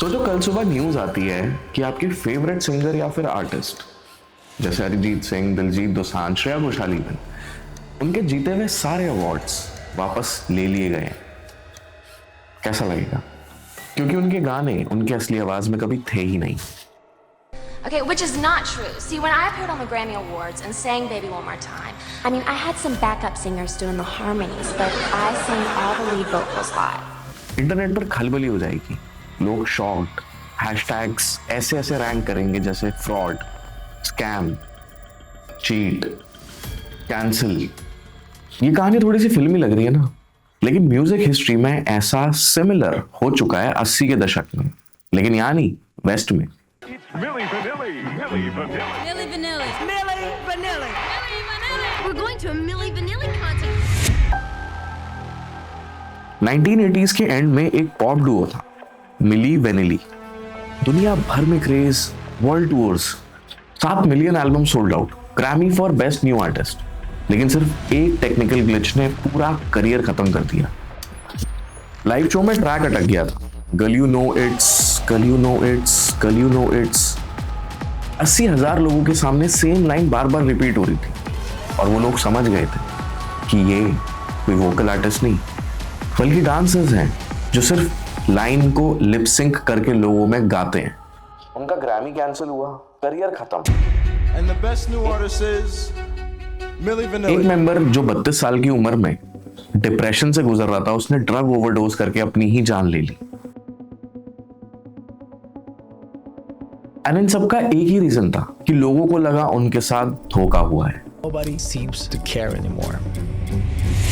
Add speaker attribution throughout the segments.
Speaker 1: सोचो कल सुबह न्यूज आती है कि आपके फेवरेट सिंगर या फिर आर्टिस्ट जैसे अरिजीत सिंह, दिलजीत दोसांझ, श्रेया घोषाल इवन, उनके जीते हुए सारे अवार्ड्स वापस ले लिए गए हैं। कैसा लगेगा? क्योंकि उनके गाने उनकी असली आवाज में कभी थे ही नहीं।
Speaker 2: Okay, which is not true. See, when I appeared on the Grammy Awards and sang Baby One More Time, I mean, I had some backup singers doing the harmonies, but I sang all the lead vocals live.
Speaker 1: Internet पर खलबली हो जाएगी, लोग shocked, hashtags ऐसे ऐसे rank करेंगे जैसे fraud, scam, cheat, cancel. ये कहानी थोड़ी सी फिल्मी लग रही है ना, लेकिन म्यूजिक हिस्ट्री में ऐसा सिमिलर हो चुका है 80 के दशक में, लेकिन यहाँ नहीं, वेस्ट में।
Speaker 3: Milli Vanilli.
Speaker 4: Milli Vanilli.
Speaker 5: Milli Vanilli.
Speaker 4: We're going to a Milli Vanilli concert.
Speaker 1: 1980s के एंड में एक पॉप डुओ था, मिली वेनिली। दुनिया भर में craze, world tours, 7 million album sold out, Grammy for best new artist. लेकिन सिर्फ एक टेक्निकल ग्लिच ने पूरा करियर खत्म कर दिया। लाइव शो में ट्रैक अटक गया था, girl you know it's, girl you know it's, girl you know it's. 80,000 लोगों के सामने सेम लाइन बार बार रिपीट हो रही थी और वो लोग समझ गए थे कि ये कोई वोकल आर्टिस्ट नहीं बल्कि डांसर्स हैं जो सिर्फ लाइन को लिप सिंक करके लोगों में गाते हैं। उनका ग्रैमी कैंसिल हुआ, करियर खत्म।
Speaker 6: And the best new artist is Milli Vanilli.
Speaker 1: एक मेंबर जो 32 साल की उम्र में डिप्रेशन से गुजर रहा था, उसने ड्रग ओवरडोज करके अपनी ही जान ले ली। एंड इन सबका एक ही रीजन था कि लोगों को लगा उनके साथ धोखा हुआ है।
Speaker 7: Nobody seems to care anymore.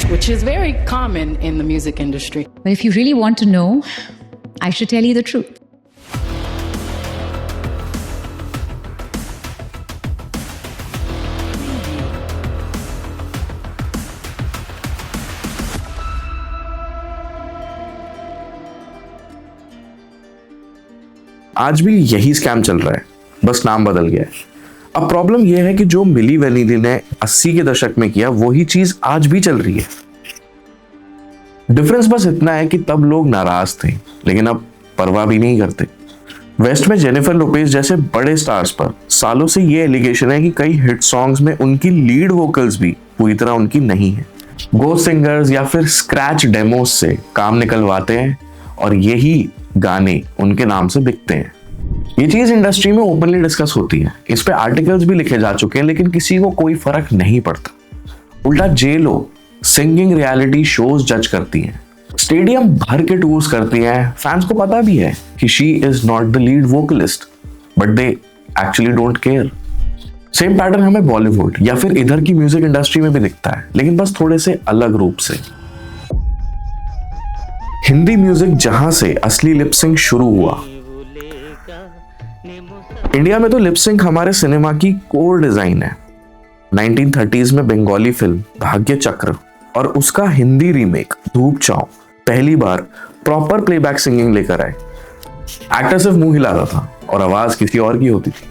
Speaker 5: Which is very common in the music industry.
Speaker 8: But if you really want to know, I should tell you the truth.
Speaker 1: आज भी यही स्कैम चल रहा है, बस नाम बदल गया है। अब प्रॉब्लम यह है कि जो मिली वेनिली ने 80 के दशक में किया वही चीज आज भी चल रही है। डिफरेंस बस इतना है कि तब लोग नाराज थे, लेकिन अब परवाह भी नहीं करते। वेस्ट में जेनिफर लोपेज जैसे बड़े स्टार्स पर सालों से ये एलिगेशन है कि कई हिट सॉन्ग्स में उनकी लीड वोकल्स भी पूरी तरह उनकी नहीं है। गोस्ट सिंगर्स या फिर स्क्रैच डेमोस से काम निकलवाते हैं और यही गाने उनके नाम से बिकते हैं। ये चीज इंडस्ट्री में ओपनली डिस्कस होती है, इस पे आर्टिकल्स भी लिखे जा चुके हैं, लेकिन किसी को कोई फर्क नहीं पड़ता। उल्टा जेलो सिंगिंग रियलिटी शोज जज करती हैं, स्टेडियम भर के टूर्स करती हैं। फैंस को पता भी है कि she is not the lead vocalist, but they actually don't care. Same pattern हमें बॉलीवुड या फिर इधर की म्यूजिक इंडस्ट्री में भी दिखता है, लेकिन बस थोड़े से अलग रूप से। हिंदी म्यूजिक जहां से असली लिपसिंक शुरू हुआ, इंडिया में तो लिपसिंक हमारे सिनेमा की कोर डिजाइन है। 1930s में बंगाली फिल्म भाग्य चक्र और उसका हिंदी रीमेक धूप छांव पहली बार प्रॉपर प्लेबैक सिंगिंग लेकर आए। एक्टर सिर्फ मुंह हिलाता था और आवाज किसी और की होती थी।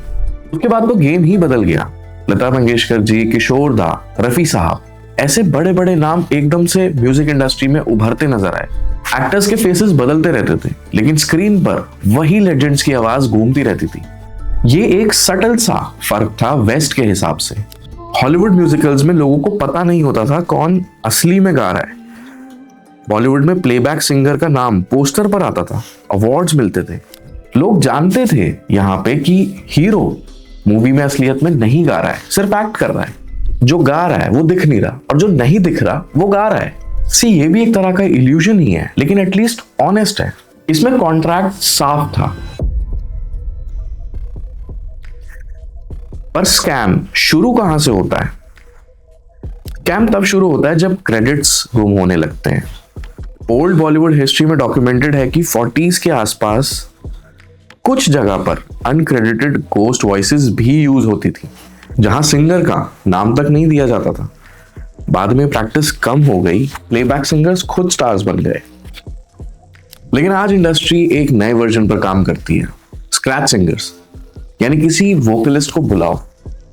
Speaker 1: उसके बाद तो गेम ही बदल गया। लता मंगेशकर जी, किशोर दा, रफी साहब, ऐसे बड़े बड़े नाम एकदम से म्यूजिक इंडस्ट्री में उभरते नजर आए। एक्टर्स के फेसेस बदलते रहते थे, लेकिन स्क्रीन पर वही लेजेंड्स की आवाज गूंजती रहती थी। ये एक सटल सा फर्क था वेस्ट के हिसाब से। हॉलीवुड म्यूजिकल्स में लोगों को पता नहीं होता था कौन असली में गा रहा है। बॉलीवुड में प्लेबैक सिंगर का नाम पोस्टर पर आता था, अवार्ड्स मिलते थे। लोग जानते थे यहाँ पे कि हीरो मूवी में असलियत में नहीं गा रहा है, सिर्फ एक्ट कर रहा है। जो गा रहा है वो दिख नहीं रहा और जो नहीं दिख रहा वो गा रहा है। ये भी एक तरह का इल्यूजन ही है, लेकिन एटलीस्ट ऑनेस्ट है। इसमें कॉन्ट्रैक्ट साफ था। पर स्कैम शुरू कहां से होता है? स्कैम तब शुरू होता है जब क्रेडिट्स गुम होने लगते हैं। ओल्ड बॉलीवुड हिस्ट्री में डॉक्यूमेंटेड है कि 40s के आसपास कुछ जगह पर अनक्रेडिटेड गोस्ट वॉइसेस भी यूज होती थी, जहां सिंगर का नाम तक नहीं दिया जाता था। बाद में प्रैक्टिस कम हो गई, प्लेबैक सिंगर्स खुद स्टार्स बन गए। लेकिन आज इंडस्ट्री एक नए वर्जन पर काम करती है, स्क्रैच सिंगर्स। यानी किसी वोकलिस्ट को बुलाओ,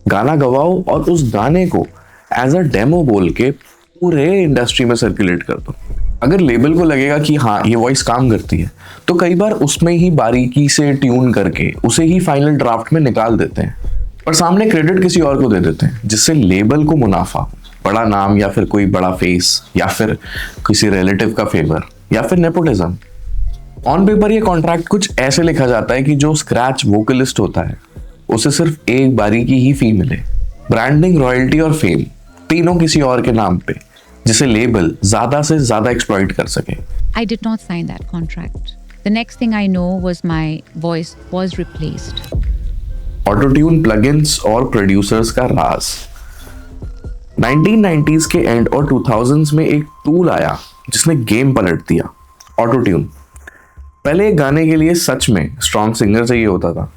Speaker 1: गाना गवाओ और उस गाने को एज अ डेमो बोल के पूरे इंडस्ट्री में सर्कुलेट कर दो। अगर लेबल को लगेगा कि हाँ ये वॉइस काम करती है, तो कई बार उसमें ही बारीकी से ट्यून करके उसे ही फाइनल ड्राफ्ट में निकाल देते हैं और सामने क्रेडिट किसी और को दे देते हैं, जिससे लेबल को मुनाफा, बड़ा नाम या फिर कोई बड़ा फेस या फिर किसी रिलेटिव का फेवर या फिर नेपोटिज्म। ऑन पेपर ये कॉन्ट्रैक्ट कुछ ऐसे लिखा जाता है कि जो स्क्रैच वोकलिस्ट होता है उसे सिर्फ एक बारीकी ही फी मिले, ब्रांडिंग, रॉयल्टी और फेम तीनों किसी और के नाम पे, जिसे लेबल ज्यादा से ज्यादा एक्सप्लॉइट कर सके।
Speaker 8: I did not sign that contract. The next thing I know was my voice was replaced.
Speaker 1: Autotune, plugins और प्रोड्यूसर्स का राज। 1990s के एंड और 2000s में एक टूल आया जिसने गेम पलट दिया, ऑटोट्यून। पहले एक गाने के लिए सच में स्ट्रॉन्ग सिंगर चाहिए होता था।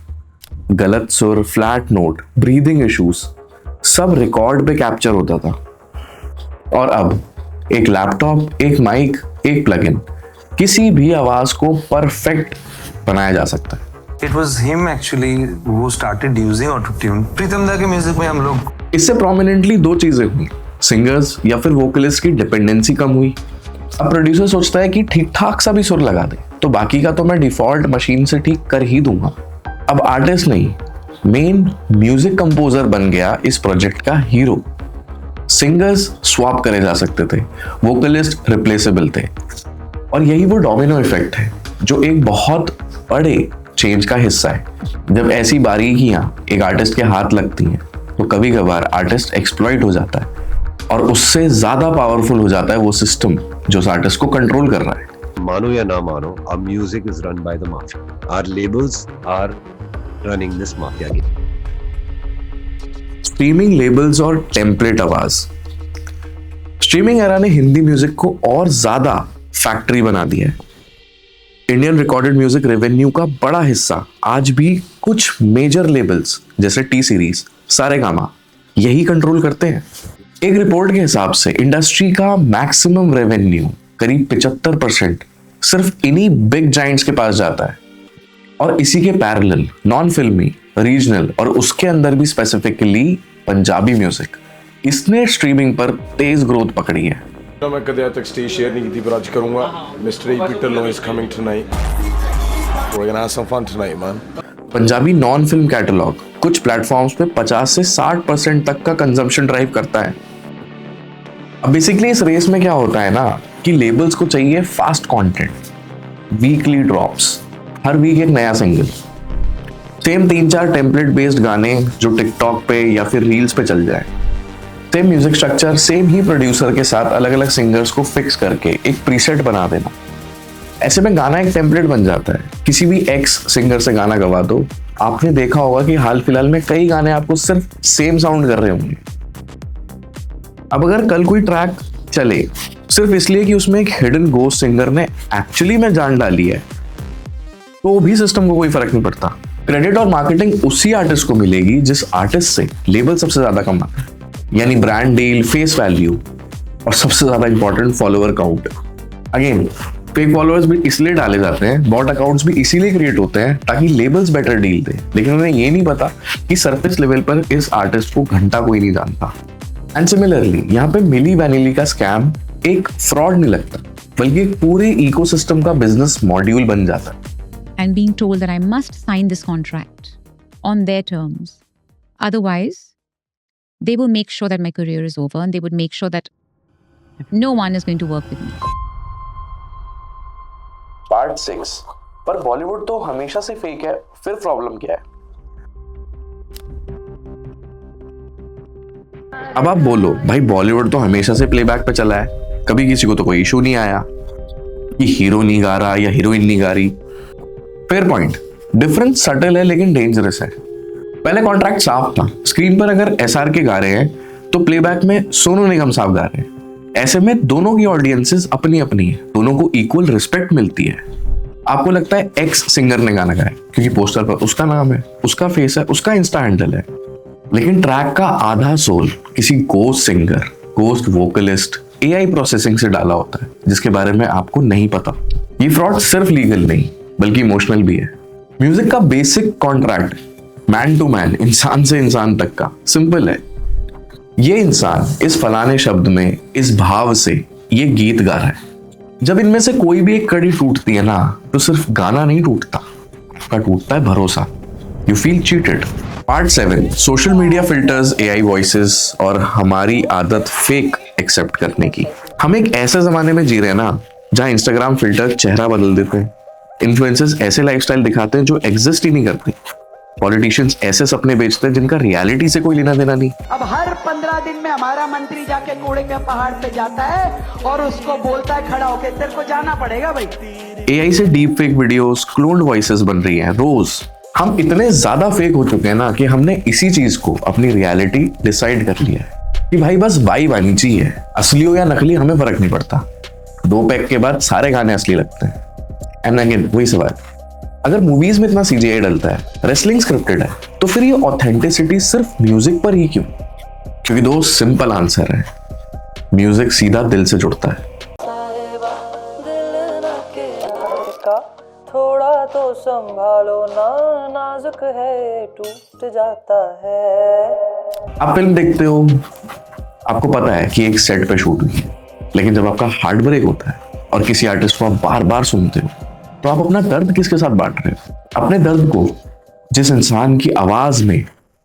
Speaker 1: गलत सुर, फ्लैट नोट, ब्रीदिंग इश्यूज सब रिकॉर्ड पे कैप्चर होता था। और अब एक लैपटॉप, एक माइक, एक प्लगइन, किसी भी आवाज को परफेक्ट बनाया जा सकता है।
Speaker 3: It was him actually who started using autotune. प्रीतम दा के म्यूजिक में हम लोग
Speaker 1: इससे प्रोमिनेंटली दो चीजें हुई, सिंगर्स या फिर वोकलिस्ट की डिपेंडेंसी कम हुई। अब प्रोड्यूसर सोचता है कि ठीक ठाक सा भी सुर लगा दे तो बाकी का तो मैं डिफॉल्ट मशीन से ठीक कर ही दूंगा। अब आर्टिस्ट नहीं, मेन म्यूजिक कंपोजर बन गया इस प्रोजेक्ट का हीरो। सिंगर्स स्वैप करे जा सकते थे, वोकलिस्ट रिप्लेसेबल थे, और यही वो डोमिनो इफेक्ट है जो एक बहुत बड़े चेंज का हिस्सा है। जब ऐसी बारीकियां एक आर्टिस्ट के हाथ लगती हैं तो कभी कभार आर्टिस्ट एक्सप्लॉइट हो जाता है और उससे ज्यादा पावरफुल हो जाता है वो सिस्टम जो उस आर्टिस्ट को कंट्रोल कर रहा है।
Speaker 9: मानो या ना मानो, our music is run by the mafia. Our labels are running this mafia game.
Speaker 1: Streaming, labels और टेम्पलेट आवाज। स्ट्रीमिंग एरा ने हिंदी म्यूजिक को और ज्यादा फैक्ट्री बना दिया है। इंडियन रिकॉर्डेड म्यूजिक रेवेन्यू का बड़ा हिस्सा आज भी कुछ मेजर लेबल्स जैसे टी सीरीज, सारेगामा यही कंट्रोल करते हैं। एक रिपोर्ट के हिसाब से इंडस्ट्री का मैक्सिमम रेवेन्यू करीब 75% सिर्फ इन्हीं बिग जाइंट्स के पास जाता है। और इसी के पैरेलल नॉन फिल्मी, रीजनल और उसके अंदर भी स्पेसिफिकली पंजाबी म्यूजिक, इसने स्ट्रीमिंग पर तेज ग्रोथ पकड़ी है।
Speaker 6: मैं कदे आज तक स्टेज शेयर नहीं की थी, पर आज करूंगा। Mister Peter low is coming tonight. We're gonna have some fun tonight, man.
Speaker 1: Punjabi non film catalogue कुछ प्लेटफॉर्म्स पे 50 से 60% तक का कंजम्पशन ड्राइव करता है। अब बेसिकली इस रेस में क्या होता है ना कि लेबल्स को चाहिए फास्ट कंटेंट, वीकली ड्रॉप्स, हर वीक एक नया सिंगल, सेम 3-4 टेम्पलेट बेस्ड गाने जो टिकटॉक पे या फिर रील्स पे चल जाए, सेम म्यूजिक स्ट्रक्चर, सेम ही प्रोड्यूसर के साथ अलग अलग सिंगर्स को फिक्स करके एक प्रीसेट बना देना। ऐसे में गाना एक टेम्पलेट बन जाता है। किसी भी एक्स सिंगर से गाना गवा दो, आपने देखा होगा कि हाल फिलहाल में कई गाने आपको सिर्फ सेम साउंड कर रहे होंगे। अब अगर कल कोई ट्रैक चले सिर्फ इसलिए कि उसमें एक हिडन गोस्ट सिंगर ने एक्चुअली में जान डाली है, तो भी सिस्टम को कोई फर्क नहीं पड़ता। क्रेडिट और मार्केटिंग उसी आर्टिस्ट को मिलेगी जिस आर्टिस्ट से लेबल सबसे ज्यादा कमाता है, यानी ब्रांड डील, फेस वैल्यू और सबसे ज्यादा important follower count. Again fake followers भी इसलिए डाले जाते हैं, बॉट अकाउंट्स भी इसीलिए क्रिएट होते हैं ताकि लेबल्स बेटर डील दे, लेकिन उन्हें ये नहीं पता कि सरफेस लेवल पर इस आर्टिस्ट को घंटा कोई नहीं जानता। एंड सिमिलरली यहाँ पे मिली वैनिली का स्कैम एक फ्रॉड नहीं लगता, बल्कि एक पूरे इकोसिस्टम का बिजनेस मॉड्यूल बन जाता है।
Speaker 8: And being told that I must sign this contract on their terms. Otherwise, they will make sure that my career is over and they would make sure that no one is going to work with me.
Speaker 1: Part 6 पर बॉलीवुड तो हमेशा से fake है, फिर problem क्या है? अब आप बोलो भाई बॉलीवुड तो हमेशा से प्लेबैक पे चला है, कभी किसी को तो कोई इशू नहीं आया कि हीरो नहीं गा रहा या हीरोइन नहीं गा रही। फेयर पॉइंट, डिफरेंस सटल है लेकिन डेंजरस है। पहले कॉन्ट्रैक्ट साफ था, स्क्रीन पर अगर SRK गा रहे हैं तो प्लेबैक में सोनू निगम साहब गा रहे हैं। ऐसे में दोनों की ऑडियंसेस अपनी अपनी है, दोनों को इक्वल रिस्पेक्ट मिलती है। आपको लगता है एक्स सिंगर ने गाना गाया क्योंकि पोस्टर पर उसका नाम है, उसका फेस है, उसका इंस्टा हैंडल है, लेकिन ट्रैक का आधा सोल किसी ghost singer, ghost vocalist AI processing से डाला होता है जिसके बारे में आपको नहीं पता। ये फ्रॉड सिर्फ लीगल नहीं बल्कि इमोशनल भी है। म्यूजिक का basic contract man to man, इंसान से इंसान तक का सिंपल है। ये इंसान इस फलाने शब्द में, इस भाव से ये गीत गा रहा है, जब इनमें से कोई भी एक कड़ी टूटती है ना, तो सिर्फ गाना नहीं टूटता, आपका टूटता है भरोसा। You feel cheated. Part 7, social media filters, AI voices और हमारी आदत फेक एक्सेप्ट करने की। हम एक ऐसे जमाने में जी रहे हैं ना, जहां इंस्टाग्राम फिल्टर चेहरा बदल देते हैं, इन्फ्लुएंसर्स ऐसे लाइफस्टाइल दिखाते हैं जो एग्जिस्ट ही नहीं करते, पॉलिटिशियंस ऐसे सपने बेचते हैं जिनका रियलिटी से कोई लेना देना नहीं।
Speaker 10: अब हर 15 दिन में हमारा मंत्री जाके कूड़े के पहाड़ पे जाता है और उसको बोलता है खड़ा होके, तेरे को जाना पड़ेगा भाई।
Speaker 1: AI से deep fake videos, cloned voices बन रही हैं रोज। हम इतने ज्यादा फेक हो चुके हैं ना कि हमने इसी चीज को अपनी रियलिटी डिसाइड कर लिया है कि भाई बस वाइब आनी चाहिए, असली हो या नकली हमें फर्क नहीं पड़ता। 2 पैक के बाद सारे गाने असली लगते हैं। एंड अगेन वही सवाल, अगर मूवीज में इतना CGI डलता है, रेसलिंग स्क्रिप्टेड है, तो फिर ये ऑथेंटिसिटी सिर्फ म्यूजिक पर ही क्यों? क्योंकि दो सिंपल आंसर है, म्यूजिक सीधा दिल से जुड़ता है।
Speaker 10: थोड़ा तो संभालो ना, नाजुक है टूट जाता है।
Speaker 1: आप फिल्म देखते हो, आपको पता है कि एक सेट पे शूट हुई है, लेकिन जब आपका हार्ट ब्रेक होता है और किसी आर्टिस्ट को आप बार बार सुनते हो, तो आप अपना दर्द किसके साथ बांट रहे हो? अपने दर्द को जिस इंसान की आवाज में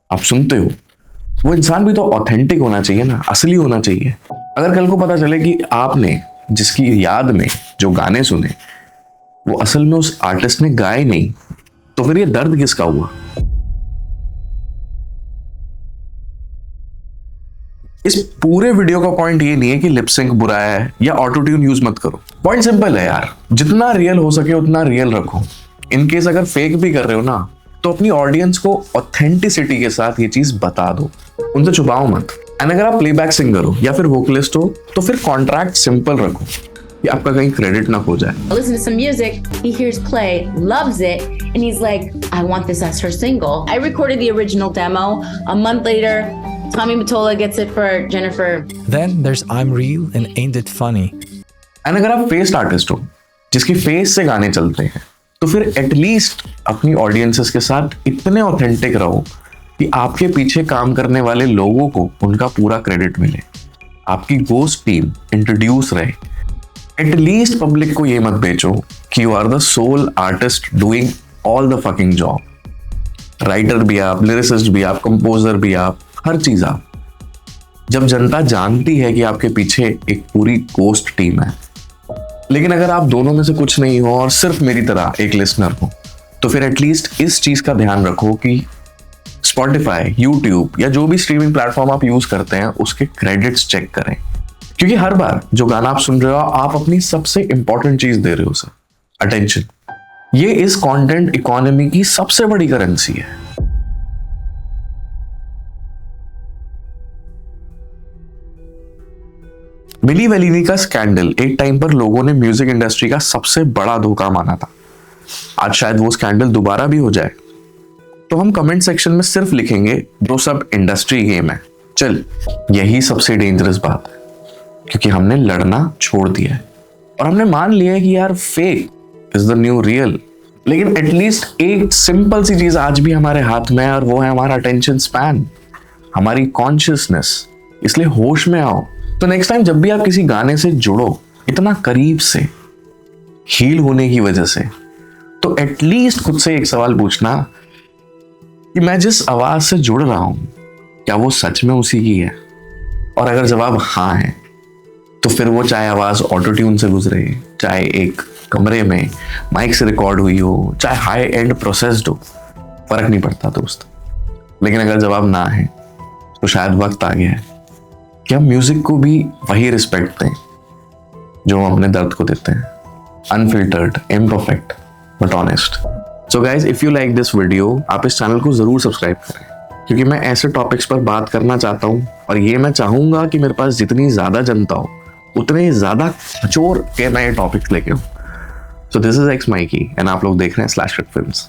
Speaker 1: आप सुनते हो, वो इंसान भी तो ऑथेंटिक होना चाहिए ना, असली होना चाहिए। अगर कल को पता चले कि आपने जिसकी याद में जो गाने सुने वो असल में उस आर्टिस्ट ने गाए नहीं, तो फिर ये दर्द किसका हुआ? इस पूरे वीडियो का पॉइंट ये नहीं है कि लिपसिंक बुरा है या ऑटो ट्यून यूज मत करो। पॉइंट सिंपल है यार, जितना रियल हो सके उतना रियल रखो। इन केस अगर फेक भी कर रहे हो ना, तो अपनी ऑडियंस को ऑथेंटिसिटी के साथ ये चीज बता दो, उनसे छुपाओ मत। एंड अगर आप प्लेबैक सिंगर हो या फिर वोकलिस्ट हो, तो फिर कॉन्ट्रैक्ट सिंपल रखो कि आपका कहीं क्रेडिट ना खो जाए।
Speaker 11: Listen to some music, he hears play, loves it, and he's like, I want this as her single. I recorded the original demo. A month later, Tommy Mottola gets it for Jennifer.
Speaker 7: Then there's I'm Real and Ain't It Funny.
Speaker 1: And अगर आप face artist हो, जिसकी face से गाने चलते हैं, तो फिर एटलीस्ट अपनी ऑडियंसेस के साथ इतने ऑथेंटिक रहो कि आपके पीछे काम करने वाले लोगों को उनका पूरा क्रेडिट मिले, आपकी गोस्ट टीम इंट्रोड्यूस रहे। एटलीस्ट पब्लिक को ये मत बेचो कि you are the sole artist doing all the fucking job. Writer भी आप, लिरिसिस्ट भी आप, कंपोजर भी आप, हर चीज आप। जब जनता जानती है कि आपके पीछे एक पूरी गोस्ट टीम है, लेकिन अगर आप दोनों में से कुछ नहीं हो और सिर्फ मेरी तरह एक लिसनर हो, तो फिर एटलीस्ट इस चीज का ध्यान रखो कि स्पॉटिफाई, यूट्यूब या जो भी स्ट्रीमिंग प्लेटफॉर्म आप यूज करते हैं, उसके क्रेडिट्स चेक करें। क्योंकि हर बार जो गाना आप सुन रहे हो, आप अपनी सबसे इंपॉर्टेंट चीज दे रहे हो उसे, अटेंशन। ये इस कंटेंट इकोनॉमी की सबसे बड़ी करेंसी है। मिली वेलिनी का स्कैंडल एक टाइम पर लोगों ने म्यूजिक इंडस्ट्री का सबसे बड़ा धोखा माना था। आज शायद वो स्कैंडल दोबारा भी हो जाए, तो हम कमेंट सेक्शन में सिर्फ लिखेंगे जो सब इंडस्ट्री गेम है। चल, यही सबसे डेंजरस बात है, क्योंकि हमने लड़ना छोड़ दिया है और हमने मान लिया है कि यार fake is the nu real. लेकिन एटलीस्ट एक सिंपल सी चीज आज भी हमारे हाथ में है, और वो है हमारा अटेंशन स्पैन, हमारी कॉन्शियसनेस। इसलिए होश में आओ। तो नेक्स्ट टाइम जब भी आप किसी गाने से जुड़ो, इतना करीब से, हील होने की वजह से, तो एटलीस्ट खुद से एक सवाल पूछना कि मैं जिस आवाज से जुड़ रहा हूं, क्या वो सच में उसी की है? और अगर जवाब हाँ है, तो फिर वो चाहे आवाज ऑटो ट्यून से गुजरे, चाहे एक कमरे में माइक से रिकॉर्ड हुई हो, चाहे हाई एंड प्रोसेस्ड हो, फर्क नहीं पड़ता दोस्त। लेकिन अगर जवाब ना है, तो शायद वक्त आ गया है कि हम म्यूजिक को भी वही रिस्पेक्ट दें जो हम अपने दर्द को देते हैं, unfiltered, imperfect but honest. So guys, if you like this video, आप इस चैनल को जरूर सब्सक्राइब करें, क्योंकि मैं ऐसे टॉपिक्स पर बात करना चाहता हूँ, और ये मैं चाहूंगा कि मेरे पास जितनी ज्यादा जनता हो, उतने ज्यादा खचोर के नए टॉपिक्स लेके हूँ। So this is x Mikey and आप लोग देख रहे हैं स्लैश फिल्म्स।